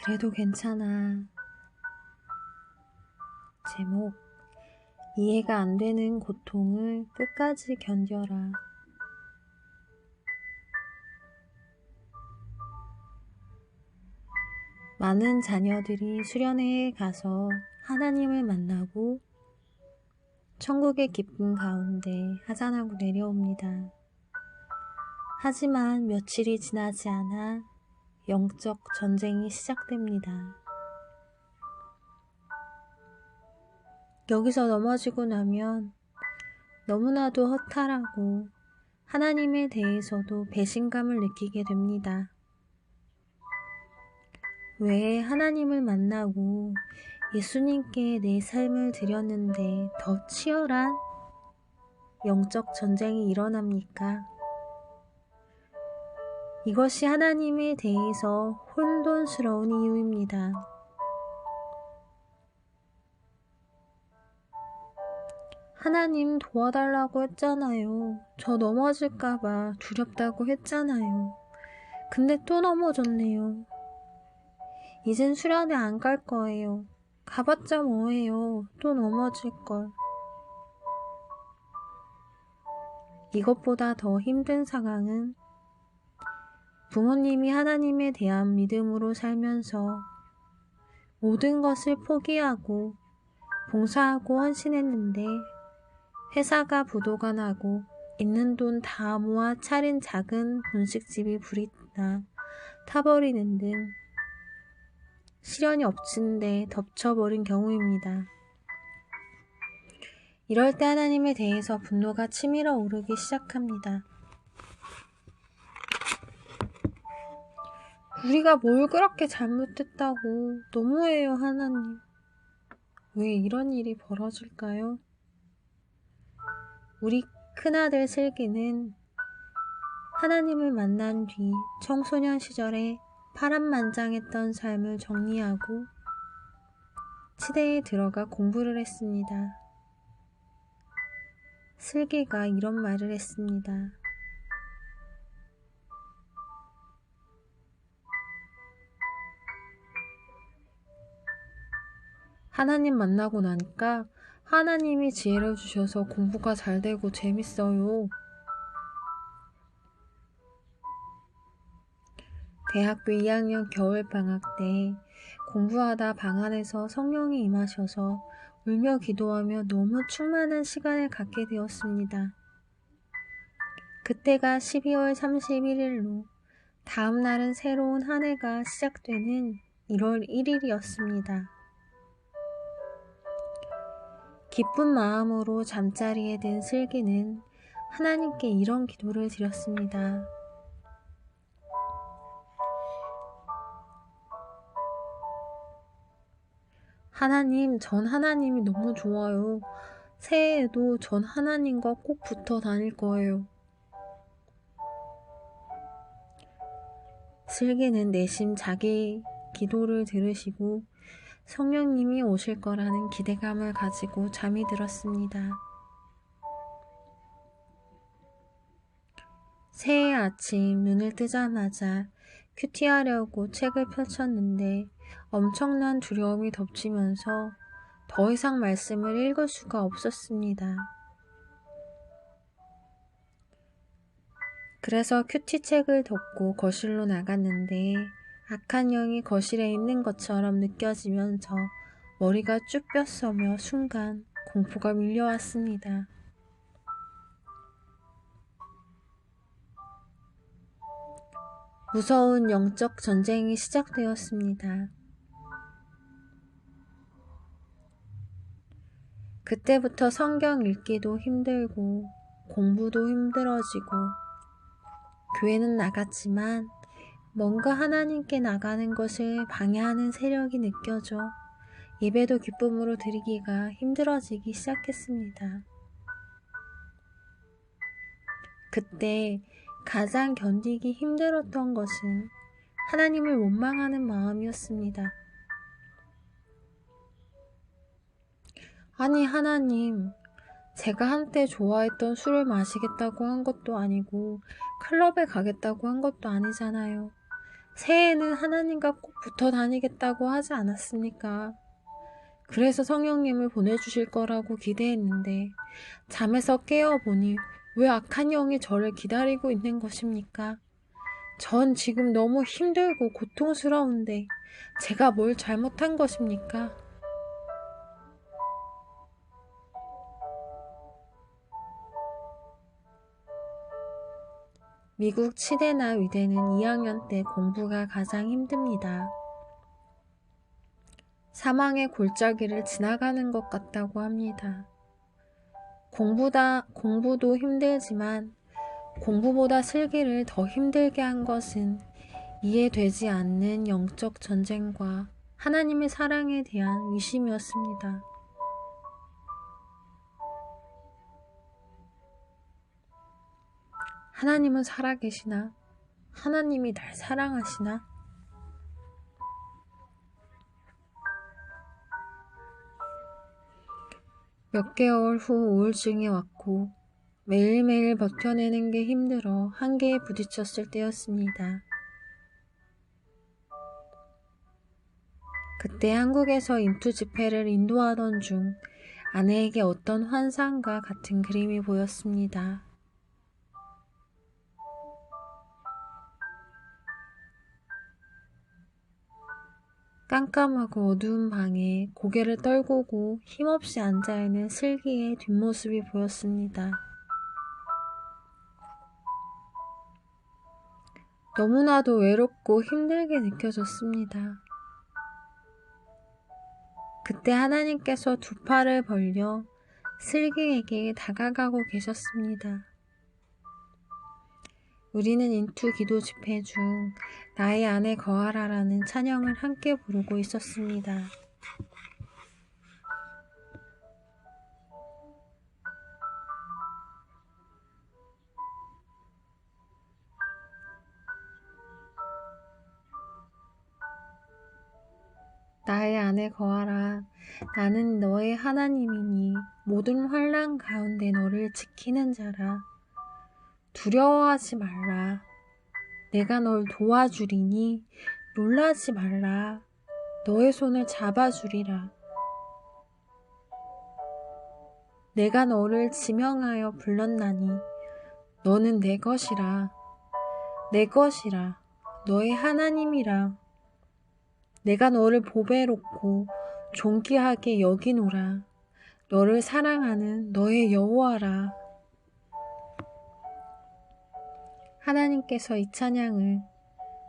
그래도 괜찮아. 제목, 이해가 안 되는 고통을 끝까지 견뎌라. 많은 자녀들이 수련회에 가서 하나님을 만나고 천국의 기쁨 가운데 하산하고 내려옵니다. 하지만 며칠이 지나지 않아 영적 전쟁이 시작됩니다. 여기서 넘어지고 나면 너무나도 허탈하고 하나님에 대해서도 배신감을 느끼게 됩니다. 왜 하나님을 만나고 예수님께 내 삶을 드렸는데 더 치열한 영적 전쟁이 일어납니까? 이것이 하나님에 대해서 혼돈스러운 이유입니다. 하나님 도와달라고 했잖아요. 저 넘어질까봐 두렵다고 했잖아요. 근데 또 넘어졌네요. 이젠 수련회 안 갈 거예요. 가봤자 뭐예요. 또 넘어질걸. 이것보다 더 힘든 상황은 부모님이 하나님에 대한 믿음으로 살면서 모든 것을 포기하고 봉사하고 헌신했는데 회사가 부도가 나고 있는 돈 다 모아 차린 작은 분식집이 불이 나 타버리는 등 시련이 엎친 데 덮쳐버린 경우입니다. 이럴 때 하나님에 대해서 분노가 치밀어 오르기 시작합니다. 우리가 뭘 그렇게 잘못했다고. 너무해요, 하나님. 왜 이런 일이 벌어질까요? 우리 큰아들 슬기는 하나님을 만난 뒤 청소년 시절에 파란만장했던 삶을 정리하고 치대에 들어가 공부를 했습니다. 슬기가 이런 말을 했습니다. 하나님 만나고 나니까 하나님이 지혜를 주셔서 공부가 잘 되고 재밌어요. 대학교 2학년 겨울방학 때 공부하다 방 안에서 성령이 임하셔서 울며 기도하며 너무 충만한 시간을 갖게 되었습니다. 그때가 12월 31일로 다음 날은 새로운 한 해가 시작되는 1월 1일이었습니다. 기쁜 마음으로 잠자리에 든 슬기는 하나님께 이런 기도를 드렸습니다. 하나님, 전 하나님이 너무 좋아요. 새해에도 전 하나님과 꼭 붙어 다닐 거예요. 슬기는 내심 자기 기도를 들으시고 성령님이 오실 거라는 기대감을 가지고 잠이 들었습니다. 새해 아침 눈을 뜨자마자 큐티하려고 책을 펼쳤는데 엄청난 두려움이 덮치면서 더 이상 말씀을 읽을 수가 없었습니다. 그래서 큐티 책을 덮고 거실로 나갔는데 악한 영이 거실에 있는 것처럼 느껴지면서 머리가 쭉 뼈서며 순간 공포가 밀려왔습니다. 무서운 영적 전쟁이 시작되었습니다. 그때부터 성경 읽기도 힘들고 공부도 힘들어지고 교회는 나갔지만 뭔가 하나님께 나가는 것을 방해하는 세력이 느껴져 예배도 기쁨으로 드리기가 힘들어지기 시작했습니다. 그때 가장 견디기 힘들었던 것은 하나님을 원망하는 마음이었습니다. 아니 하나님, 제가 한때 좋아했던 술을 마시겠다고 한 것도 아니고 클럽에 가겠다고 한 것도 아니잖아요. 새해에는 하나님과 꼭 붙어 다니겠다고 하지 않았습니까? 그래서 성령님을 보내주실 거라고 기대했는데 잠에서 깨어보니 왜 악한 영이 저를 기다리고 있는 것입니까? 전 지금 너무 힘들고 고통스러운데 제가 뭘 잘못한 것입니까? 미국 치대나 위대는 2학년 때 공부가 가장 힘듭니다. 사망의 골짜기를 지나가는 것 같다고 합니다. 공부도 힘들지만 공부보다 슬기를 더 힘들게 한 것은 이해되지 않는 영적 전쟁과 하나님의 사랑에 대한 의심이었습니다. 하나님은 살아계시나? 하나님이 날 사랑하시나? 몇 개월 후 우울증이 왔고 매일매일 버텨내는 게 힘들어 한계에 부딪혔을 때였습니다. 그때 한국에서 인투 집회를 인도하던 중 아내에게 어떤 환상과 같은 그림이 보였습니다. 깜깜하고 어두운 방에 고개를 떨구고 힘없이 앉아있는 슬기의 뒷모습이 보였습니다. 너무나도 외롭고 힘들게 느껴졌습니다. 그때 하나님께서 두 팔을 벌려 슬기에게 다가가고 계셨습니다. 우리는 인투 기도 집회 중 나의 안에 거하라라는 찬양을 함께 부르고 있었습니다. 나의 안에 거하라. 나는 너의 하나님이니 모든 환난 가운데 너를 지키는 자라. 두려워하지 말라. 내가 널 도와주리니 놀라지 말라. 너의 손을 잡아주리라. 내가 너를 지명하여 불렀나니 너는 내 것이라. 내 것이라. 너의 하나님이라. 내가 너를 보배롭고 존귀하게 여기노라. 너를 사랑하는 너의 여호와라. 하나님께서 이 찬양을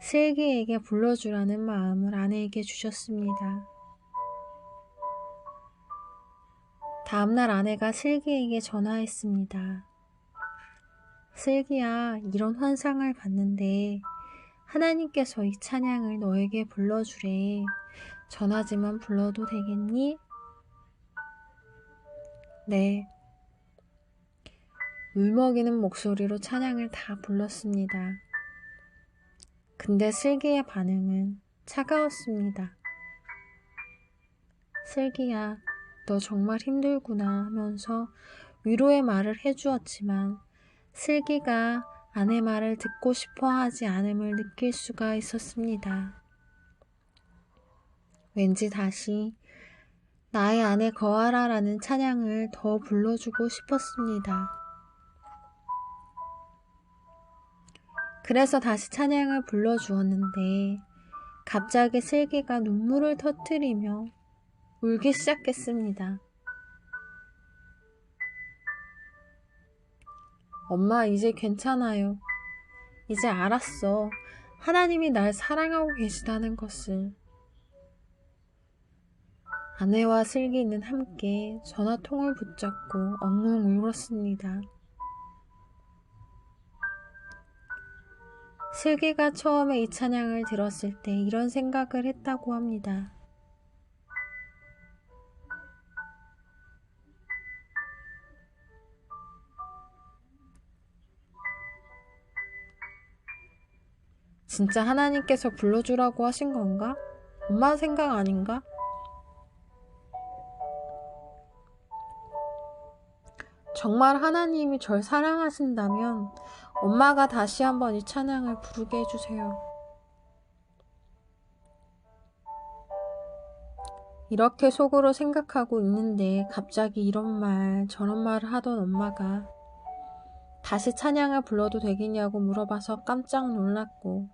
슬기에게 불러주라는 마음을 아내에게 주셨습니다. 다음날 아내가 슬기에게 전화했습니다. 슬기야, 이런 환상을 봤는데 하나님께서 이 찬양을 너에게 불러주래. 전화지만 불러도 되겠니? 네. 울먹이는 목소리로 찬양을 다 불렀습니다. 근데 슬기의 반응은 차가웠습니다. 슬기야, 너 정말 힘들구나 하면서 위로의 말을 해주었지만 슬기가 아내 말을 듣고 싶어 하지 않음을 느낄 수가 있었습니다. 왠지 다시 나의 안에 거하라 라는 찬양을 더 불러주고 싶었습니다. 그래서 다시 찬양을 불러주었는데 갑자기 슬기가 눈물을 터뜨리며 울기 시작했습니다. 엄마, 이제 괜찮아요. 이제 알았어. 하나님이 날 사랑하고 계시다는 것을. 아내와 슬기는 함께 전화통을 붙잡고 엉엉 울었습니다. 슬기가 처음에 이 찬양을 들었을 때 이런 생각을 했다고 합니다. 진짜 하나님께서 불러주라고 하신 건가? 엄마 생각 아닌가? 정말 하나님이 절 사랑하신다면 엄마가 다시 한번 이 찬양을 부르게 해주세요. 이렇게 속으로 생각하고 있는데 갑자기 이런 말 저런 말을 하던 엄마가 다시 찬양을 불러도 되겠냐고 물어봐서 깜짝 놀랐고,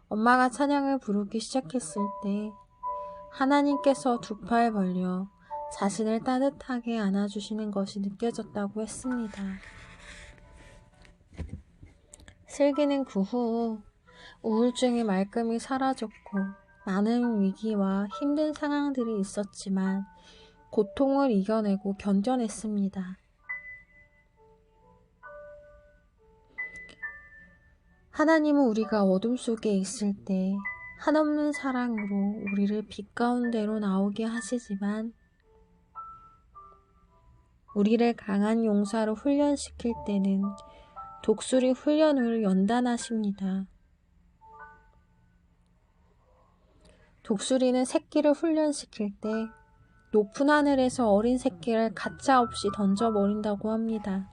엄마가 찬양을 부르기 시작했을 때 하나님께서 두 팔 벌려 자신을 따뜻하게 안아주시는 것이 느껴졌다고 했습니다. 슬기는 그 후 우울증이 말끔히 사라졌고 많은 위기와 힘든 상황들이 있었지만 고통을 이겨내고 견뎌냈습니다. 하나님은 우리가 어둠 속에 있을 때 한없는 사랑으로 우리를 빛 가운데로 나오게 하시지만 우리를 강한 용사로 훈련시킬 때는 독수리 훈련을 연단하십니다. 독수리는 새끼를 훈련시킬 때 높은 하늘에서 어린 새끼를 가차없이 던져버린다고 합니다.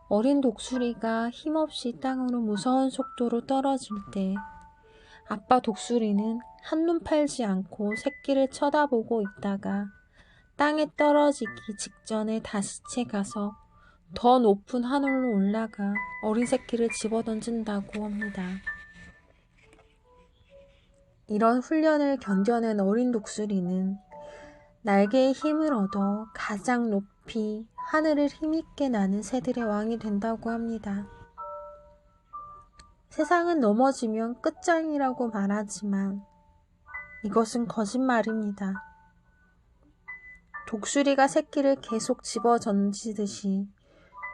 어린 독수리가 힘없이 땅으로 무서운 속도로 떨어질 때 아빠 독수리는 한눈 팔지 않고 새끼를 쳐다보고 있다가 땅에 떨어지기 직전에 다시 채가서 더 높은 하늘로 올라가 어린 새끼를 집어던진다고 합니다. 이런 훈련을 견뎌낸 어린 독수리는 날개의 힘을 얻어 가장 높이 하늘을 힘있게 나는 새들의 왕이 된다고 합니다. 세상은 넘어지면 끝장이라고 말하지만 이것은 거짓말입니다. 독수리가 새끼를 계속 집어 던지듯이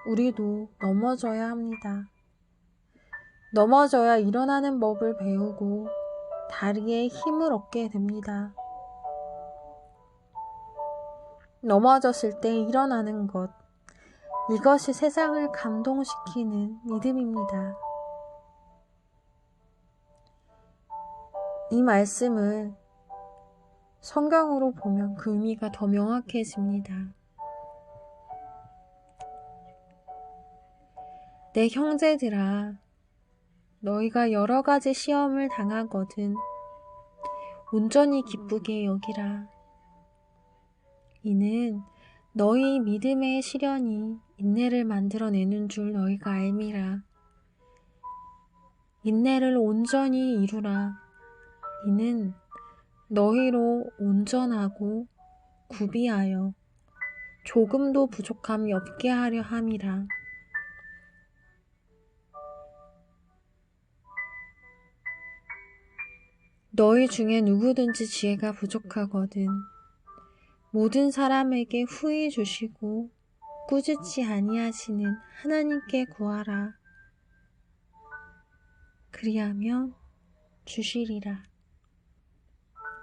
우리도 넘어져야 합니다. 넘어져야 일어나는 법을 배우고 다리에 힘을 얻게 됩니다. 넘어졌을 때 일어나는 것, 이것이 세상을 감동시키는 믿음입니다. 이 말씀을 성경으로 보면 그 의미가 더 명확해집니다. 내 형제들아, 너희가 여러 가지 시험을 당하거든 온전히 기쁘게 여기라. 이는 너희 믿음의 시련이 인내를 만들어내는 줄 너희가 알미라. 인내를 온전히 이루라. 이는 너희로 온전하고 구비하여 조금도 부족함이 없게 하려 함이라. 너희 중에 누구든지 지혜가 부족하거든 모든 사람에게 후히 주시고 꾸짖지 아니하시는 하나님께 구하라. 그리하면 주시리라.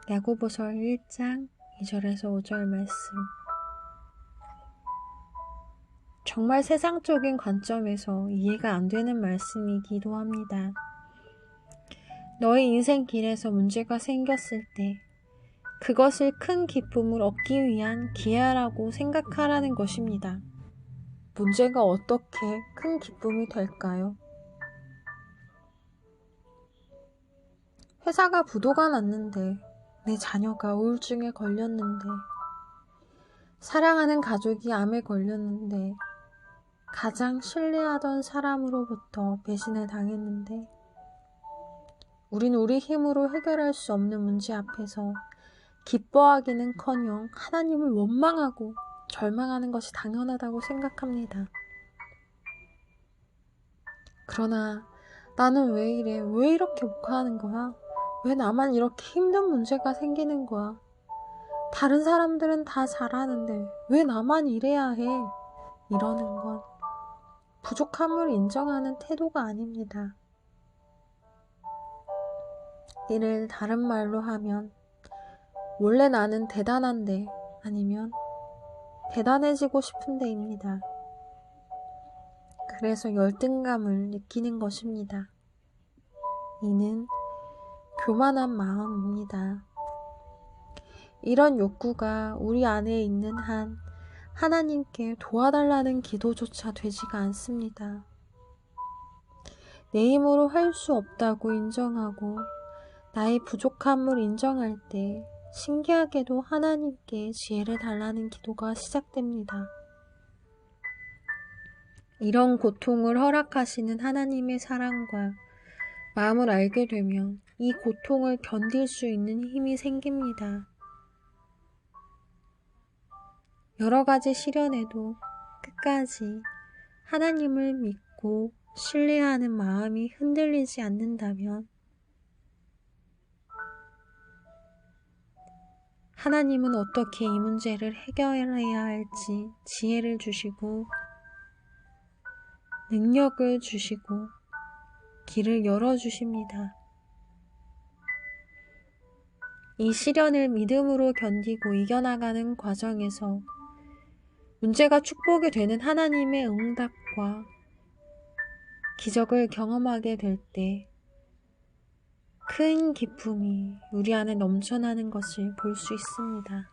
야고보서 1장 2절에서 5절 말씀. 정말 세상적인 관점에서 이해가 안 되는 말씀이기도 합니다. 너의 인생 길에서 문제가 생겼을 때 그것을 큰 기쁨을 얻기 위한 기회라고 생각하라는 것입니다. 문제가 어떻게 큰 기쁨이 될까요? 회사가 부도가 났는데, 내 자녀가 우울증에 걸렸는데, 사랑하는 가족이 암에 걸렸는데, 가장 신뢰하던 사람으로부터 배신을 당했는데, 우린 우리 힘으로 해결할 수 없는 문제 앞에서 기뻐하기는커녕 하나님을 원망하고 절망하는 것이 당연하다고 생각합니다. 그러나 나는 왜 이래? 왜 이렇게 못하는 거야? 왜 나만 이렇게 힘든 문제가 생기는 거야? 다른 사람들은 다 잘하는데 왜 나만 이래야 해? 이러는 건 부족함을 인정하는 태도가 아닙니다. 이를 다른 말로 하면 원래 나는 대단한데 아니면 대단해지고 싶은데입니다. 그래서 열등감을 느끼는 것입니다. 이는 교만한 마음입니다. 이런 욕구가 우리 안에 있는 한 하나님께 도와달라는 기도조차 되지가 않습니다. 내 힘으로 할 수 없다고 인정하고 나의 부족함을 인정할 때 신기하게도 하나님께 지혜를 달라는 기도가 시작됩니다. 이런 고통을 허락하시는 하나님의 사랑과 마음을 알게 되면 이 고통을 견딜 수 있는 힘이 생깁니다. 여러 가지 시련에도 끝까지 하나님을 믿고 신뢰하는 마음이 흔들리지 않는다면 하나님은 어떻게 이 문제를 해결해야 할지 지혜를 주시고 능력을 주시고 길을 열어주십니다. 이 시련을 믿음으로 견디고 이겨나가는 과정에서 문제가 축복이 되는 하나님의 응답과 기적을 경험하게 될 때 큰 기쁨이 우리 안에 넘쳐나는 것을 볼 수 있습니다.